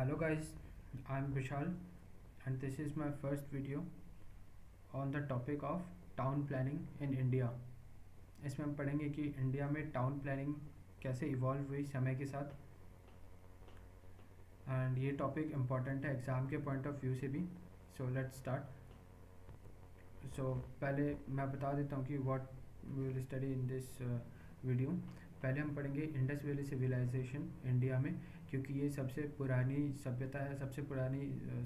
Hello guys, I'm Vishal and this is my first video on the topic of town planning in India. इसमें हम पढ़ेंगे कि India में town planning कैसे evolve हुई समय के साथ एंड ये टॉपिक इम्पॉर्टेंट है एग्ज़ाम के पॉइंट ऑफ व्यू से भी. So let's start. सो पहले मैं बता देता हूँ कि what we will study in this video. पहले हम पढ़ेंगे इंडस वैली सिविलाइजेशन इंडिया में, क्योंकि ये सबसे पुरानी सभ्यता है, सबसे पुरानी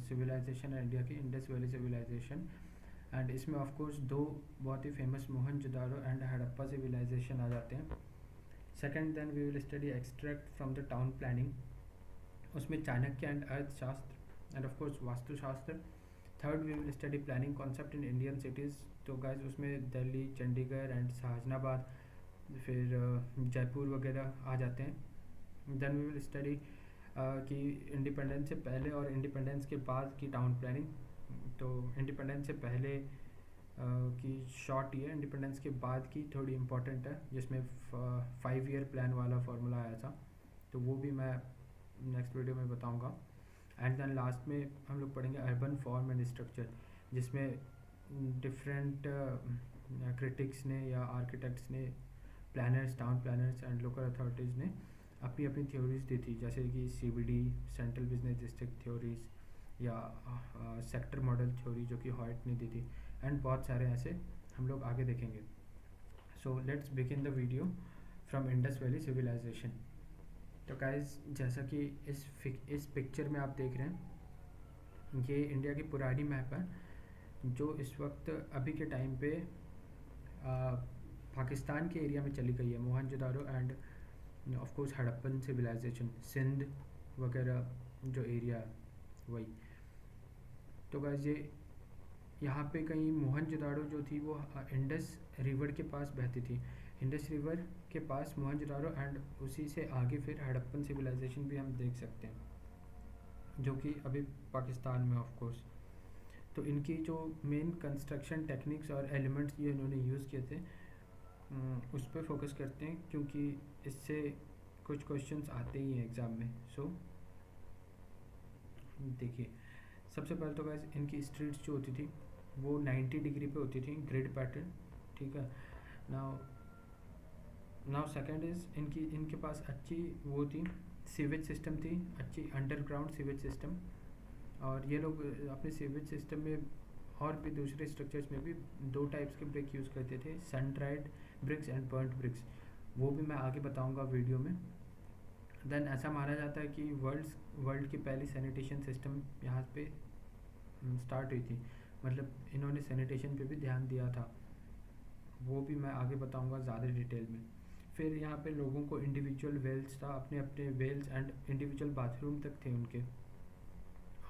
सिविलाइजेशन है इंडिया की, इंडस वैली सिविलाइजेशन. एंड इसमें ऑफ कोर्स दो बहुत ही famous Mohenjodaro and Harappa civilization आ जाते हैं. Second then we will study extract from the town planning. उसमें Chanakya and Arthashastra and of course Vastushastra. Third we will study planning concept in Indian cities. तो guys उसमें दिल्ली, चंडीगढ़ एंड शाहजहानाबाद, फिर जयपुर वगैरह आ जाते हैं. देन वी विल स्टडी कि इंडिपेंडेंस से पहले और इंडिपेंडेंस के बाद की टाउन प्लानिंग. तो इंडिपेंडेंस से पहले की शॉर्ट ये, इंडिपेंडेंस के बाद की थोड़ी इम्पोर्टेंट है, जिसमें 5 ईयर प्लान वाला फार्मूला आया था. तो वो भी मैं नेक्स्ट वीडियो में बताऊंगा. एंड देन लास्ट में हम लोग पढ़ेंगे अर्बन फॉर्म एंड स्ट्रक्चर, जिसमें डिफरेंट क्रिटिक्स ने या आर्किटेक्ट्स ने, planners, town planners and local authorities ने अपनी अपनी थ्योरीज दी थी, जैसे कि CBD, central business district theories, या सेक्टर मॉडल थ्योरी जो कि हॉयट ने दी थी. एंड बहुत सारे ऐसे हम लोग आगे देखेंगे. So let's begin the video from Indus valley civilisation. तो गाइस, जैसा कि इस पिक्चर में आप देख रहे हैं, ये इंडिया की पुरानी मैप है जो इस वक्त अभी के टाइम पे पाकिस्तान के एरिया में चली गई है. Mohenjodaro and of course Harappan civilisation, Sindh वगैरह जो एरिया है वही. तो गाइस, ये यहाँ पे कहीं मोहनजोदारो जो थी वो इंडस रिवर के पास बहती थी. इंडस रिवर के पास मोहनजोदारो एंड उसी से आगे फिर हड़प्पन सिविलाइजेशन भी हम देख सकते हैं, जो कि अभी पाकिस्तान में ऑफ कोर्स. तो इनकी जो मेन कंस्ट्रक्शन टेक्निक्स और एलिमेंट्स ये इन्होंने यूज़ किए थे, उस पर फोकस करते हैं, क्योंकि इससे कुछ क्वेश्चंस आते ही हैं एग्ज़ाम में. सो देखिए, सबसे पहले तो गाइस इनकी स्ट्रीट्स जो होती थी वो 90 डिग्री पे होती थी, ग्रिड पैटर्न. ठीक है. नाउ सेकंड इज़ इनके पास अच्छी वो थी, सीवेज सिस्टम थी, अच्छी अंडरग्राउंड सीवेज सिस्टम. और ये लोग अपने सीवेज सिस्टम में और भी दूसरे स्ट्रक्चर्स में भी 2 टाइप्स के ब्रिक यूज़ करते थे, sun dried bricks and burnt bricks. वो भी मैं आगे बताऊंगा वीडियो में. देन ऐसा माना जाता है कि वर्ल्ड की पहली सैनिटेशन सिस्टम यहाँ पे स्टार्ट हुई थी, मतलब इन्होंने सैनिटेशन पे भी ध्यान दिया था. वो भी मैं आगे बताऊंगा ज़्यादा डिटेल में. फिर यहाँ पे लोगों को इंडिविजुअल वेल्स था, अपने अपने वेल्स एंड इंडिविजुअल बाथरूम तक थे उनके.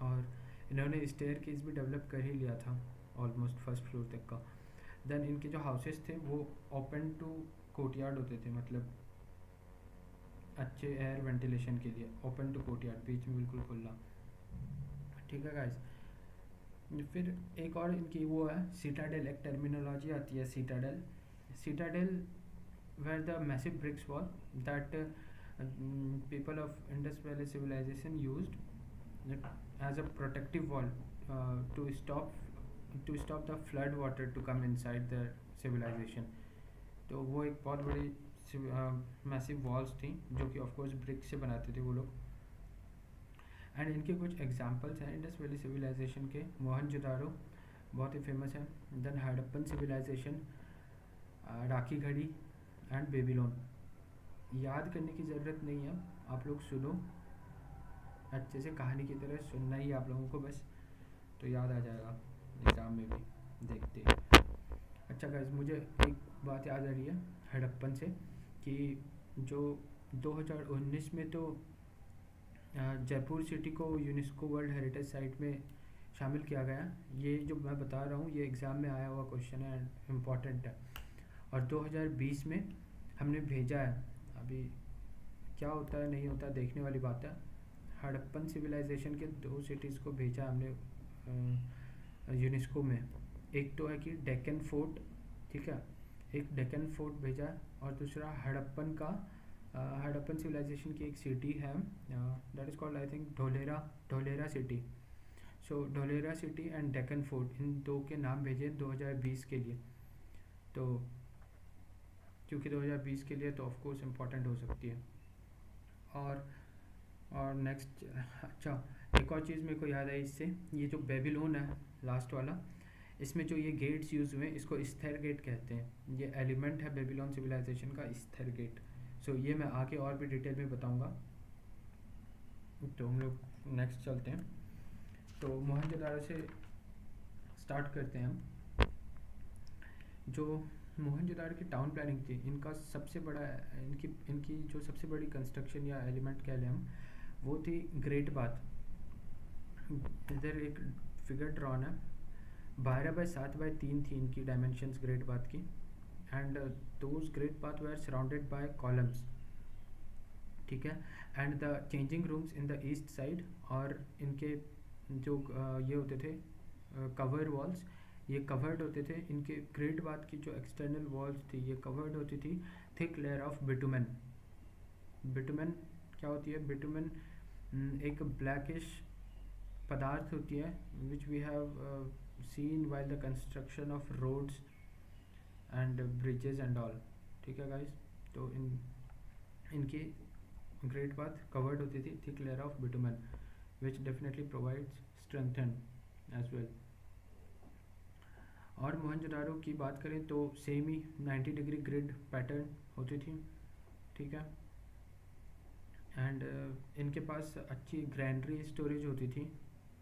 और इन्होंने स्टेयर केस भी डेवलप कर ही लिया था ऑलमोस्ट फर्स्ट फ्लोर तक का. देन इनके जो हाउसेस थे वो ओपन टू कोर्टयार्ड होते थे, मतलब अच्छे एयर वेंटिलेशन के लिए ओपन टू कोर्टयार्ड, बीच में बिल्कुल खुला. ठीक है गाइस. फिर एक और इनकी वो है सीटाडेल, एक टर्मिनोलॉजी आती है citadel where the massive bricks wall that people of Indus valley civilisation used as a protective wall to stop the flood water to come inside the civilization. तो वो एक बहुत बड़ी मैसिव वॉल्स थी जो कि ऑफ कोर्स ब्रिक से बनाते थे वो लोग. एंड इनके कुछ एग्जांपल्स हैं इंडस वैली सिविलाइजेशन के. मोहनजोदारो बहुत ही फेमस है. देन हड़प्पन सिविलाइजेशन, राखी घड़ी एंड बेबीलोन. याद करने की ज़रूरत नहीं है, आप लोग सुनो अच्छे से, कहानी की तरह सुनना ही आप लोगों को बस, तो याद आ जाएगा एग्ज़ाम में भी. देखते हैं. अच्छा गाइस, मुझे एक बात याद आ रही है हड़प्पन से, कि जो 2019 में तो जयपुर सिटी को यूनेस्को वर्ल्ड हेरिटेज साइट में शामिल किया गया. ये जो मैं बता रहा हूँ ये एग्ज़ाम में आया हुआ क्वेश्चन है एंड इम्पॉर्टेंट है. और 2020 में हमने भेजा है. अभी क्या होता है नहीं होता देखने वाली बात है. हड़प्पन सिविलाइजेशन के 2 सिटीज़ को भेजा हमने यूनेस्को में. एक तो है कि डेक्कन फोर्ट, ठीक है, एक डेक्कन फोर्ट भेजा, और दूसरा हड़प्पन का हड़प्पन सिविलाइजेशन की एक सिटी है, that is called I think Dholera city. So Dholera city and Deccan fort, इन दो के नाम भेजे 2020 के लिए। तो क्योंकि 2020 के लिए तो ऑफ कोर्स इम्पोर्टेंट हो सकती है। और नेक्स्ट, अच्छा एक और चीज़ मेरे को याद आई इससे, ये जो बेबीलोन है लास्ट वाला, इसमें जो ये गेट्स यूज़ हुए इसको स्थिर गेट कहते हैं। ये एलिमेंट है बेबीलोन सिविलाइजेशन का, स्थिर गेट। सो ये मैं आगे और भी डिटेल में बताऊंगा। तो हम लोग नेक्स्ट चलते हैं। तो मोहनजोदाड़ो से स्टार्ट करते हैं हम। जो मोहनजोदाड़ो की टाउन प्लानिंग थी, इनका सबसे बड़ा इनकी जो सबसे बड़ी कंस्ट्रक्शन या एलिमेंट कह लें हम, वो थी ग्रेट बाथ। इधर एक फिगर ड्रॉन है, 12x7x3 थी इनकी डायमेंशंस ग्रेट बाथ की। And those great bath were surrounded by columns, ठीक है। And the changing rooms in the east side, और इनके जो ये होते थे कवर वॉल्स, ये कवर्ड होते थे। इनके ग्रेट बाथ की जो एक्सटर्नल वॉल्स थी ये कवर्ड होती थी thick layer of bitumen. Bitumen क्या होती है? बिटुमेन एक ब्लैकिश पदार्थ होती है which we have seen while the construction of roads and bridges and all, ठीक है गाइस। तो इनकी ग्रेट बाथ कवर्ड होती थी thick layer of bitumen which definitely provides strengthen as well. और मोहनजोदाड़ो की बात करें तो सेम ही 90 डिग्री ग्रिड पैटर्न होती थी, ठीक है। एंड इनके पास अच्छी ग्रैंडरी स्टोरेज होती थी,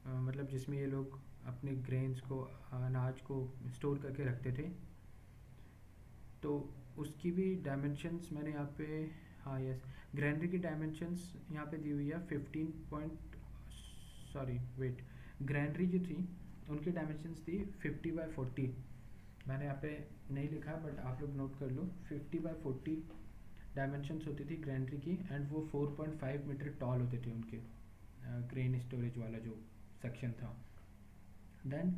मतलब जिसमें ये लोग अपने ग्रेन्स को, अनाज को स्टोर करके रखते थे। तो उसकी भी डायमेंशंस मैंने यहाँ पे, हाँ यस, ग्रैंडरी की डायमेंशंस यहाँ पे दी हुई है 15 ग्रैंडरी जो थी उनकी डायमेंशंस थी 50x40। मैंने यहाँ पे नहीं लिखा बट आप लोग नोट कर लो, 50x40 डायमेंशंस होती थी ग्रैंडरी की। एंड वो 4.5 मीटर टॉल होते थे उनके ग्रेन स्टोरेज वाला जो सेक्शन था। देन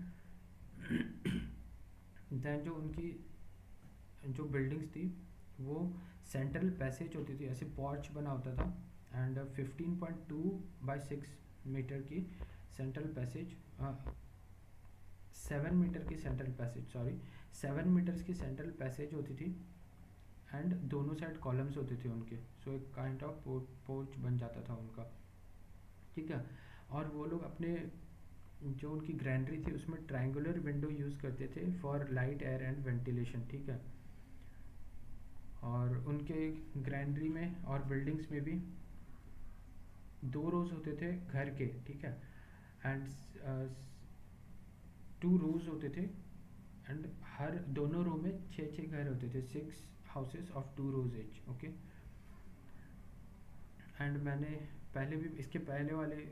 जो उनकी जो बिल्डिंग्स थी वो सेंट्रल पैसेज होती थी, ऐसे पॉर्च बना होता था। एंड 15.2x6 मीटर की सेंट्रल पैसेज, 7 मीटर की सेंट्रल पैसेज, 7 मीटर्स की सेंट्रल पैसेज होती थी। एंड दोनों साइड कॉलम्स होते थे उनके। सो एक काइंड ऑफ पोर्च बन जाता था उनका, ठीक है। और वो लोग अपने जो उनकी ग्रैंडरी थी उसमें ट्रायंगुलर विंडो यूज़ करते थे for light, air and ventilation, ठीक है। और उनके ग्रैंडरी में और बिल्डिंग्स में भी 2 रोज होते थे घर के, ठीक है। एंड 2 रोज होते थे। एंड हर दोनों रो में 6 घर होते थे, 6 houses of 2 rows each, okay. And मैंने पहले भी इसके पहले वाले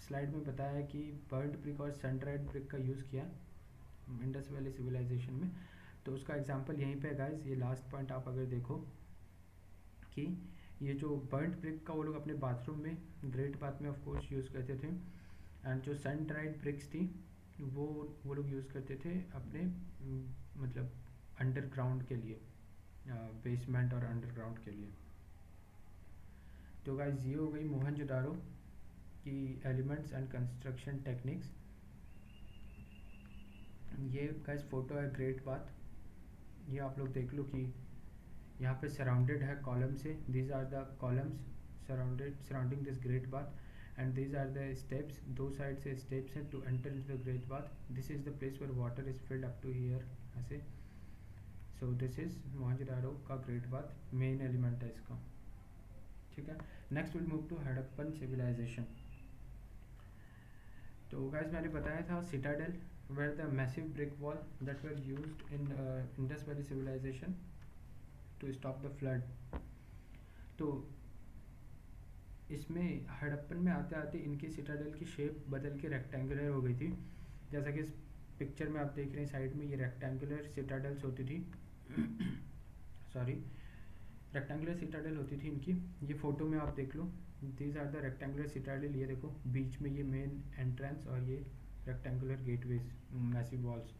स्लाइड में बताया कि बर्न्ड ब्रिक और सन ड्राइड ब्रिक का यूज़ किया इंडस वैली सिविलाइजेशन में। तो उसका एग्जांपल यहीं पे गाइस, ये लास्ट पॉइंट आप अगर देखो कि ये जो बर्न्ड ब्रिक का वो लोग अपने बाथरूम में, ग्रेट बाथ में ऑफ कोर्स यूज़ करते थे। एंड जो सन ड्राइड ब्रिक्स थी वो लोग यूज़ करते थे अपने मतलब अंडरग्राउंड के लिए, बेसमेंट और अंडरग्राउंड के लिए। तो गाइस ये हो गई मोहनजोदाड़ो की एलिमेंट्स एंड कंस्ट्रक्शन टेक्निक्स। ये गाइस फोटो है ग्रेट बाथ, ये आप लोग देख लो कि यहाँ पे सराउंडेड है कॉलम से। These are the columns surrounding this great bath and these are the steps, दो साइड से steps हैं to enter into the great bath. This is the place where water is filled up to here ऐसे। so this is Mohenjodaro का great bath, main element है इसका, ठीक है। Next will move to Harappan civilisation. तो guys मैंने बताया था citadel where the massive brick wall that were used in Indus Valley civilization to stop the flood। तो इसमें हड़प्पन में आते आते इनकी सिटाडेल की शेप बदल के रेक्टेंगुलर हो गई थी। जैसा कि इस पिक्चर में आप देख रहे हैं साइड में, ये रेक्टेंगुलर सिटाडेल्स होती थी रेक्टेंगुलर सिटाडेल होती थी इनकी। ये फोटो में आप देख लो, these are the rectangular citadel. ये देखो बीच में ये मेन एंट्रेंस और ये rectangular gateways, massive walls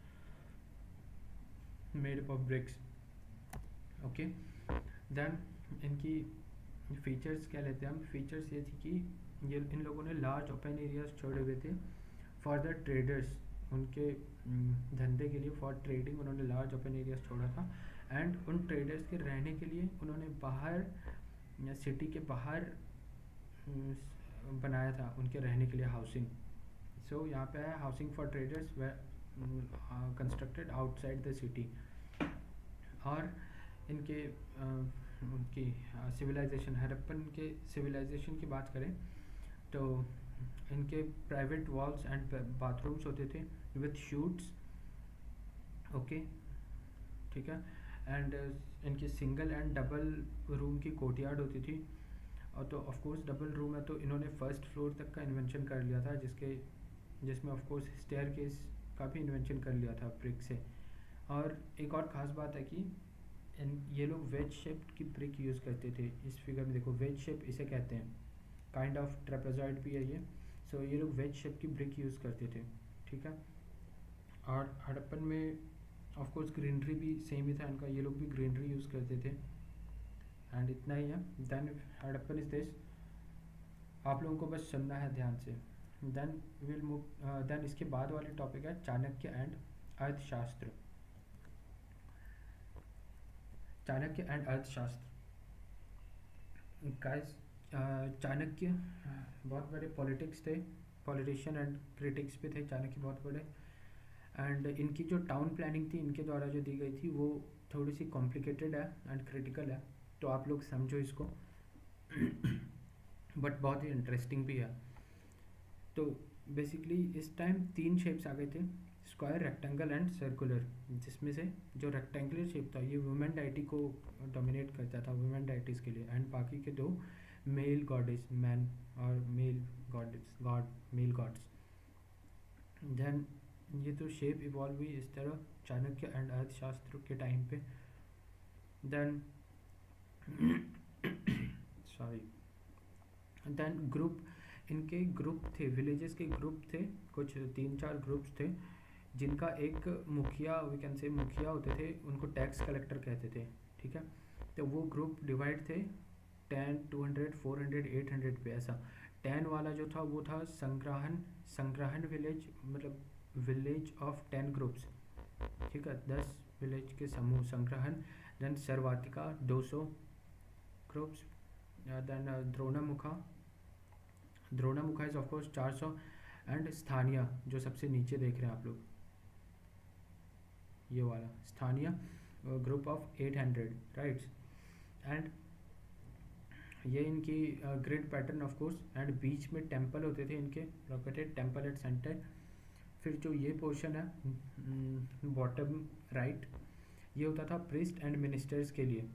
made up of bricks, okay. Then इनकी फीचर्स क्या लेते हैं हम, फीचर्स ये थी कि ये इन लोगों ने लार्ज ओपन एरियाज छोड़े हुए थे फॉर द ट्रेडर्स, उनके धंधे के लिए, फॉर ट्रेडिंग उन्होंने लार्ज ओपन एरियाज छोड़ा था। एंड उन ट्रेडर्स के रहने के लिए उन्होंने बाहर या सिटी के बाहर बनाया था उनके रहने के लिए हाउसिंग। सो यहाँ पे है housing for traders way constructed outside the city. और इनके उनकी सिविलाइजेशन, हड़प्पन के सिविलाइजेशन की बात करें तो इनके प्राइवेट वॉल्स एंड बाथरूम्स होते थे विथ शूट्स, ओके, ठीक है। एंड इनकी सिंगल एंड डबल रूम की कोर्टयार्ड होती थी। और तो ऑफ कोर्स डबल रूम है तो इन्होंने फर्स्ट फ्लोर तक का इन्वेंशन कर लिया था, जिसमें ऑफ कोर्स स्टेयरकेस का भी इन्वेंशन कर लिया था ब्रिक से। और एक और ख़ास बात है कि ये लोग वेज शेप की ब्रिक यूज़ करते थे। इस फिगर में देखो, वेज शेप इसे कहते हैं, काइंड ऑफ ट्रेपेजॉइड भी है ये। सो ये लोग वेज शेप की ब्रिक यूज़ करते थे, ठीक है। और हड़प्पन में ऑफ कोर्स ग्रीनरी भी सेम ही था इनका, ये लोग भी ग्रीनरी यूज़ करते थे। एंड इतना ही है। देन हड़प्पन इज दिस, आप लोगों को बस सुनना है ध्यान से। देन विल मूव, देन इसके बाद वाली टॉपिक है चाणक्य एंड अर्थशास्त्र। चाणक्य एंड अर्थशास्त्र गाइस, चाणक्य बहुत बड़े पॉलिटिक्स थे, पॉलिटिशियन एंड क्रिटिक्स भी थे चाणक्य बहुत बड़े। एंड इनकी जो टाउन प्लानिंग थी इनके द्वारा जो दी गई थी वो थोड़ी सी कॉम्प्लिकेटेड है एंड क्रिटिकल है, तो आप लोग समझो इसको बट बहुत ही इंटरेस्टिंग भी है। तो बेसिकली इस टाइम 3 शेप्स आ गए थे, स्क्वायर, रेक्टेंगल एंड सर्कुलर, जिसमें से जो रेक्टेंगुलर शेप था ये वुमेन डाइटी को डोमिनेट करता था, वुमेन डाइटीज़ के लिए। एंड बाकी के 2 मेल गॉडेस, मैन और male goddess, god, male gods. Then ये तो शेप इवॉल्व हुई इस तरह चाणक्य एंड अर्थशास्त्र के टाइम पे। देन सॉरी, देन ग्रुप, इनके ग्रुप थे, विलेजेस के ग्रुप थे, कुछ 3-4 ग्रुप्स थे जिनका एक मुखिया, वी कैन से मुखिया होते थे, उनको टैक्स कलेक्टर कहते थे, ठीक है। तो वो ग्रुप डिवाइड थे 10, 200, 400, 800 पे ऐसा। 10 वाला जो था वो था संग्रहण विलेज, मतलब विलेज ऑफ 10 ग्रुप्स, ठीक है, 10 विलेज के समूह, संग्रहण। Then Sarvatika 200 groups. Then Dronamukha is of course 400। And स्थानीय, जो सबसे नीचे देख रहे हैं आप लोग, ये वाला स्थानीय ग्रुप ऑफ 800, राइट्स। एंड ये इनकी grid pattern of course. And बीच में टेंपल होते थे इनके, लोकेटेड टेंपल एट सेंटर। फिर जो ये पोर्शन है बॉटम राइट, ये होता था प्रिस्ट एंड मिनिस्टर्स के लिए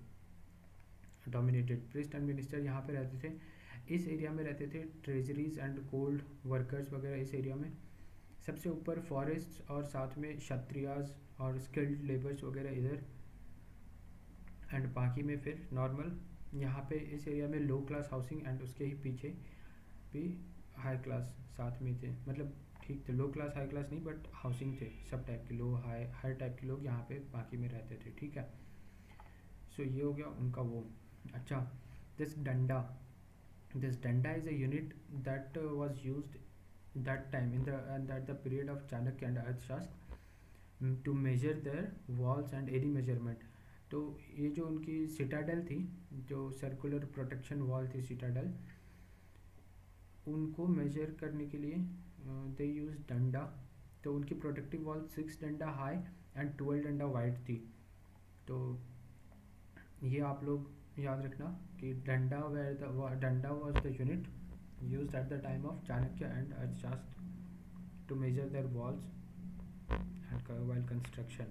डोमिनेटेड। प्रिस्ट एंड मिनिस्टर यहाँ पे रहते थे, इस एरिया में रहते थे ट्रेजरीज एंड गोल्ड वर्कर्स वगैरह इस एरिया में। सबसे ऊपर फॉरेस्ट्स और साथ में क्षत्रियाज और स्किल्ड लेबर्स वगैरह इधर। एंड बाकी में फिर नॉर्मल, यहाँ पे इस एरिया में लो क्लास हाउसिंग एंड उसके ही पीछे भी हाई क्लास साथ में थे, मतलब ठीक थे, लो क्लास हाई क्लास नहीं बट हाउसिंग थे, सब टाइप के, लो हाई हर टाइप के लोग यहाँ पे बाकी में रहते थे, ठीक है। सो ये हो गया उनका वो। अच्छा, दिस डंडा is a unit that was used that time in the period of Chanakya and Arthashastra to measure their walls and any measurement। तो ये जो उनकी सिटाडेल थी, जो सर्कुलर प्रोटेक्शन वॉल थी सिटाडेल, उनको मेजर करने के लिए दे यूज डंडा। तो उनकी प्रोटेक्टिव वॉल 6 डंडा हाई एंड 12 डंडा वाइड थी। तो ये आप लोग याद रखना कि डंडा was the unit used at the time of Chanakya and Arthashastra to measure their walls and while construction,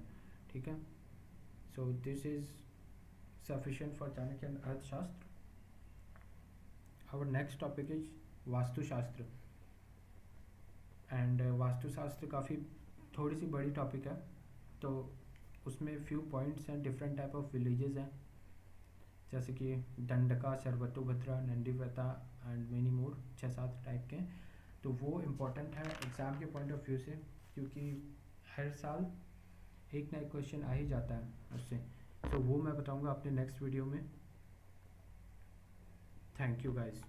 ठीक है। So this is sufficient for Chanakya and Arthashastra। Our next topic is Vastushastra. And Vastushastra काफ़ी थोड़ी सी बड़ी topic है, तो उसमें few points हैं, डिफरेंट टाइप ऑफ विलेजेस हैं, जैसे कि Dandaka, Sarvatobhadra, Nandyavarta and many more, 6-7 type के। तो वो इम्पोर्टेंट है एग्ज़ाम के पॉइंट ऑफ व्यू से, क्योंकि हर साल एक ना एक क्वेश्चन आ ही जाता है उससे। तो वो मैं बताऊंगा अपने नेक्स्ट वीडियो में। Thank you guys.